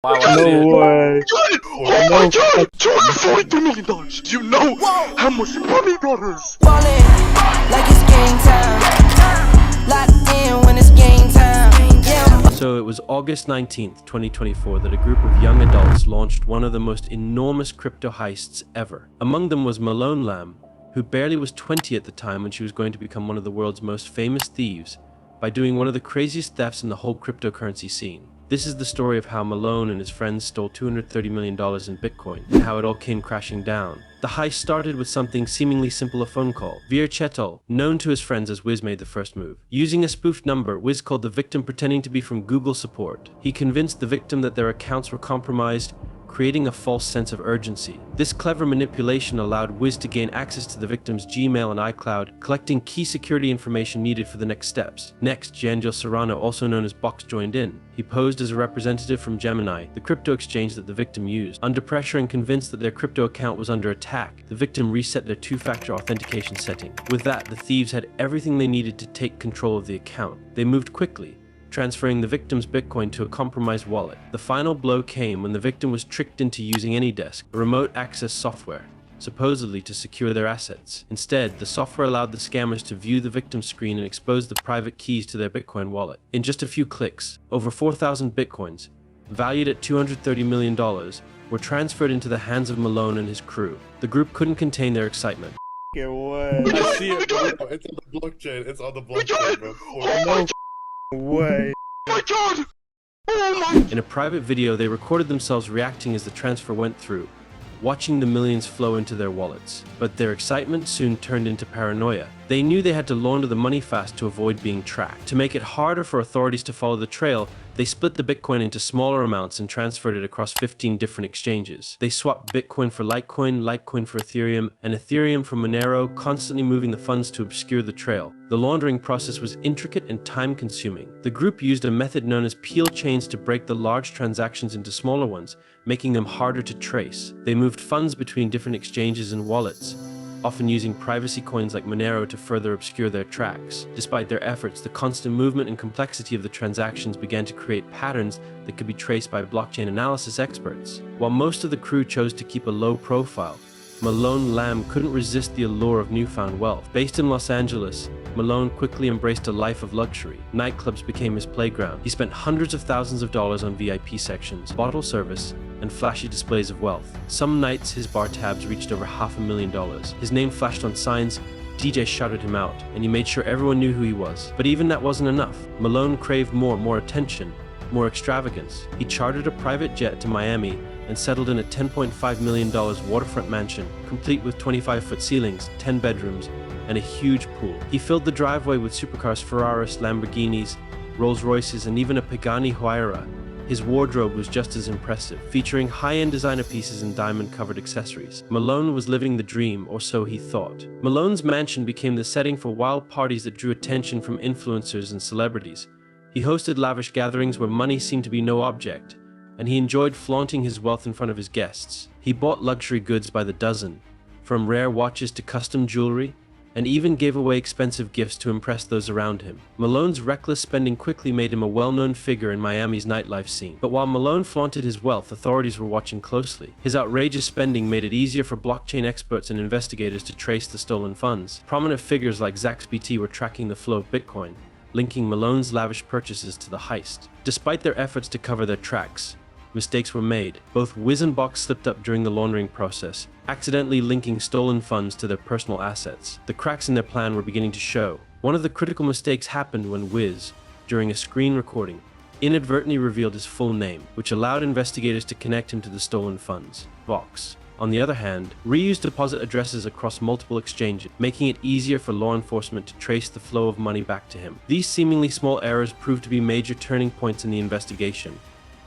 Wow, I see No it. way. Oh No. my god! $242 million! Do you know how much money that is? Ballin' like it's game time. Locked in when it's game time. Yeah. So it was August 19th, 2024 that a group of young adults launched one of the most enormous crypto heists ever. Among them was Malone Lam, who barely was 20 at the time when she was going to become one of the world's most famous thieves by doing one of the craziest thefts in the whole cryptocurrency scene. This is the story of how Malone and his friends stole $230 million in Bitcoin and how it all came crashing down. The heist started with something seemingly simple, a phone call. Veer Chetal, known to his friends as Wiz, made the first move. Using a spoofed number, Wiz called the victim pretending to be from Google support. He convinced the victim that their accounts were compromised, creating a false sense of urgency. This clever manipulation allowed Wiz to gain access to the victim's Gmail and iCloud, collecting key security information needed for the next steps. Next, Giangio Serrano, also known as Box, joined in. He posed as a representative from Gemini, the crypto exchange that the victim used. Under pressure and convinced that their crypto account was under attack, the victim reset their two-factor authentication setting. With that, the thieves had everything they needed to take control of the account. They moved quickly, transferring the victim's Bitcoin to a compromised wallet. The final blow came when the victim was tricked into using AnyDesk, a remote access software, supposedly to secure their assets. Instead, the software allowed the scammers to view the victim's screen and expose the private keys to their Bitcoin wallet. In just a few clicks, over 4,000 Bitcoins, valued at $230 million, were transferred into the hands of Malone and his crew. The group couldn't contain their excitement. Get away. I see it. We did Bro. it! It's on the blockchain. It's on the We did blockchain, it! bro. Oh my Way. god! Oh my... In a private video, they recorded themselves reacting as the transfer went through, watching the millions flow into their wallets. But their excitement soon turned into paranoia. They knew they had to launder the money fast to avoid being tracked. To make it harder for authorities to follow the trail, they split the Bitcoin into smaller amounts and transferred it across 15 different exchanges. They swapped Bitcoin for Litecoin, Litecoin for Ethereum, and Ethereum for Monero, constantly moving the funds to obscure the trail. The laundering process was intricate and time-consuming. The group used a method known as peel chains to break the large transactions into smaller ones, making them harder to trace. They moved funds between different exchanges and wallets, often using privacy coins like Monero to further obscure their tracks. Despite their efforts, the constant movement and complexity of the transactions began to create patterns that could be traced by blockchain analysis experts. While most of the crew chose to keep a low profile, Malone Lam couldn't resist the allure of newfound wealth. Based in Los Angeles, Malone quickly embraced a life of luxury. Nightclubs became his playground. He spent hundreds of thousands of dollars on VIP sections, bottle service, and flashy displays of wealth. Some nights, his bar tabs reached over $500,000. His name flashed on signs, DJs shouted him out, and he made sure everyone knew who he was. But even that wasn't enough. Malone craved more attention, more extravagance. He chartered a private jet to Miami and settled in a $10.5 million waterfront mansion, complete with 25-foot ceilings, 10 bedrooms, and a huge pool. He filled the driveway with supercars, Ferraris, Lamborghinis, Rolls Royces, and even a Pagani Huayra. His wardrobe was just as impressive, featuring high-end designer pieces and diamond-covered accessories. Malone was living the dream, or so he thought. Malone's mansion became the setting for wild parties that drew attention from influencers and celebrities. He hosted lavish gatherings where money seemed to be no object, and he enjoyed flaunting his wealth in front of his guests. He bought luxury goods by the dozen, from rare watches to custom jewelry, and even gave away expensive gifts to impress those around him. Malone's reckless spending quickly made him a well-known figure in Miami's nightlife scene. But while Malone flaunted his wealth, authorities were watching closely. His outrageous spending made it easier for blockchain experts and investigators to trace the stolen funds. Prominent figures like ZaxBT were tracking the flow of Bitcoin, linking Malone's lavish purchases to the heist. Despite their efforts to cover their tracks, mistakes were made. Both Wiz and Box slipped up during the laundering process, accidentally linking stolen funds to their personal assets. The cracks in their plan were beginning to show. One of the critical mistakes happened when Wiz, during a screen recording, inadvertently revealed his full name, which allowed investigators to connect him to the stolen funds. Box, on the other hand, reused deposit addresses across multiple exchanges, making it easier for law enforcement to trace the flow of money back to him. These seemingly small errors proved to be major turning points in the investigation,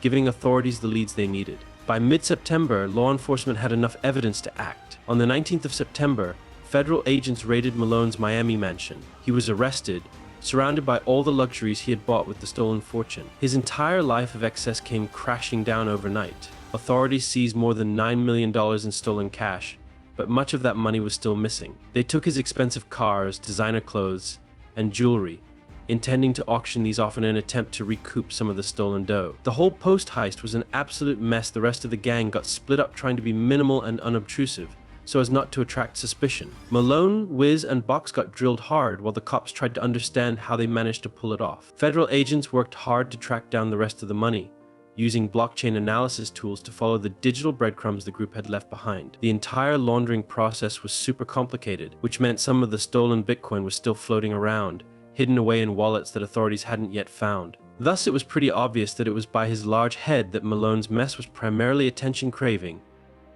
giving authorities the leads they needed. By mid-September, law enforcement had enough evidence to act. On the 19th of September, federal agents raided Malone's Miami mansion. He was arrested, surrounded by all the luxuries he had bought with the stolen fortune. His entire life of excess came crashing down overnight. Authorities seized more than $9 million in stolen cash, but much of that money was still missing. They took his expensive cars, designer clothes, and jewelry, intending to auction these off in an attempt to recoup some of the stolen dough. The whole post-heist was an absolute mess. The rest of the gang got split up trying to be minimal and unobtrusive, so as not to attract suspicion. Malone, Wiz, and Box got drilled hard while the cops tried to understand how they managed to pull it off. Federal agents worked hard to track down the rest of the money, using blockchain analysis tools to follow the digital breadcrumbs the group had left behind. The entire laundering process was super complicated, which meant some of the stolen Bitcoin was still floating around, hidden away in wallets that authorities hadn't yet found. Thus, it was pretty obvious that it was by his large head that Malone's mess was primarily attention craving,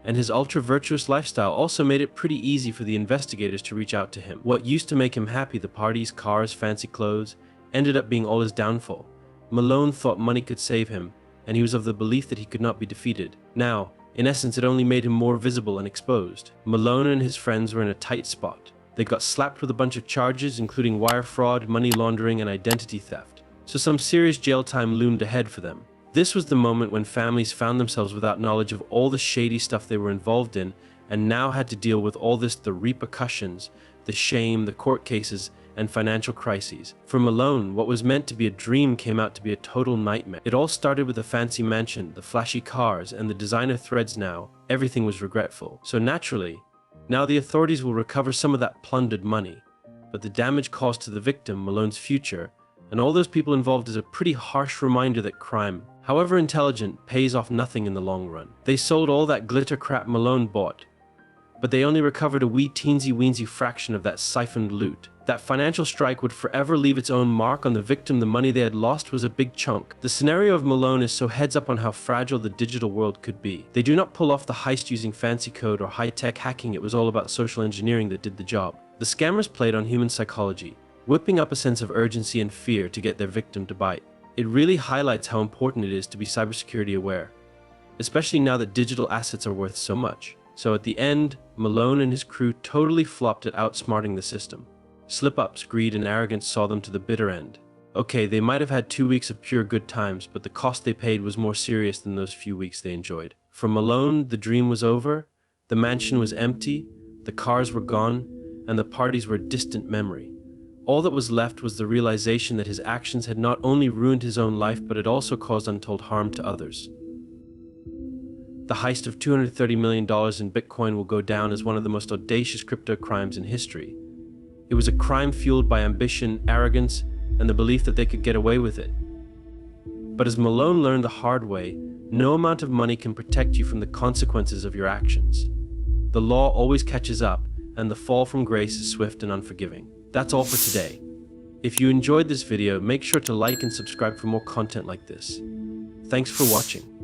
and his ultra-virtuous lifestyle also made it pretty easy for the investigators to reach out to him. What used to make him happy, the parties, cars, fancy clothes, ended up being all his downfall. Malone thought money could save him, and he was of the belief that he could not be defeated. Now, in essence, it only made him more visible and exposed. Malone and his friends were in a tight spot. They got slapped with a bunch of charges, including wire fraud, money laundering, and identity theft. So some serious jail time loomed ahead for them. This was the moment when families found themselves without knowledge of all the shady stuff they were involved in, and now had to deal with all this, the repercussions, the shame, the court cases, and financial crises. For Malone, what was meant to be a dream came out to be a total nightmare. It all started with a fancy mansion, the flashy cars, and the designer threads. Now everything was regretful. So naturally, now the authorities will recover some of that plundered money, but the damage caused to the victim, Malone's future, and all those people involved is a pretty harsh reminder that crime, however intelligent, pays off nothing in the long run. They sold all that glitter crap Malone bought, but they only recovered a wee teensy-weensy fraction of that siphoned loot. That financial strike would forever leave its own mark on the victim. The money they had lost was a big chunk. The scenario of Malone is so heads up on how fragile the digital world could be. They do not pull off the heist using fancy code or high-tech hacking. It was all about social engineering that did the job. The scammers played on human psychology, whipping up a sense of urgency and fear to get their victim to bite. It really highlights how important it is to be cybersecurity aware, especially now that digital assets are worth so much. So at the end, Malone and his crew totally flopped at outsmarting the system. Slip-ups, greed, and arrogance saw them to the bitter end. Okay, they might have had 2 weeks of pure good times, but the cost they paid was more serious than those few weeks they enjoyed. For Malone, the dream was over, the mansion was empty, the cars were gone, and the parties were a distant memory. All that was left was the realization that his actions had not only ruined his own life, but had also caused untold harm to others. The heist of $230 million in Bitcoin will go down as one of the most audacious crypto crimes in history. It was a crime fueled by ambition, arrogance, and the belief that they could get away with it. But as Malone learned the hard way, no amount of money can protect you from the consequences of your actions. The law always catches up, and the fall from grace is swift and unforgiving. That's all for today. If you enjoyed this video, make sure to like and subscribe for more content like this. Thanks for watching.